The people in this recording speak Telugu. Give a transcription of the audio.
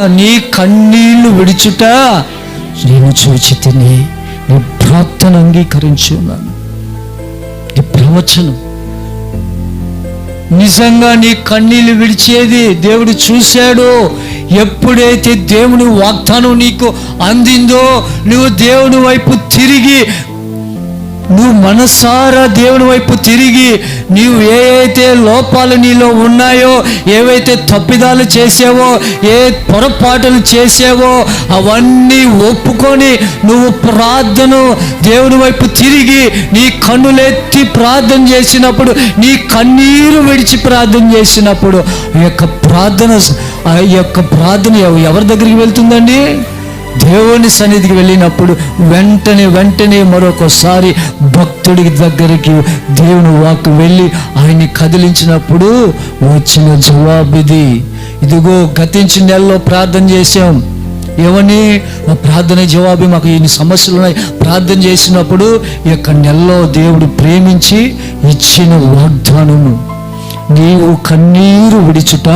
నీ కన్నీళ్లు విడిచుట నేను చూచి తిని నీ ప్రార్థన అంగీకరించి ఉన్నాను. ఈ ప్రవచనం నిజంగా నీ కన్నీళ్లు విడిచేది దేవుడు చూశాడు. ఎప్పుడైతే దేవుని వాగ్దానం నీకు అందిందో, నువ్వు దేవుని వైపు తిరిగి, నువ్వు మనసారా దేవుని వైపు తిరిగి, నీవు ఏవైతే లోపాలు నీలో ఉన్నాయో, ఏవైతే తప్పిదాలు చేసావో, ఏ పొరపాటులు చేసావో అవన్నీ ఒప్పుకొని నువ్వు ప్రార్థన దేవుని వైపు తిరిగి నీ కన్నులెత్తి ప్రార్థన చేసినప్పుడు, నీ కన్నీరు విడిచి ప్రార్థన చేసినప్పుడు ఈ యొక్క ప్రార్థన ఎవరి దగ్గరికి వెళ్తుందండి? దేవుని సన్నిధికి వెళ్ళినప్పుడు వెంటనే మరొకసారి భక్తుడి దగ్గరికి దేవుని వాక్కు వెళ్ళి ఆయన్ని కదిలించినప్పుడు వచ్చిన జవాబు ఇది. ఇదిగో గతించిన నెలలో ప్రార్థన చేశాం, ఏమని? మా ప్రార్థన జవాబు, మాకు ఇన్ని సమస్యలు ఉన్నాయి. ప్రార్థన చేసినప్పుడు ఈ యొక్క నెలలో దేవుడు ప్రేమించి ఇచ్చిన వాగ్దానము, నీవు కన్నీరు విడిచుట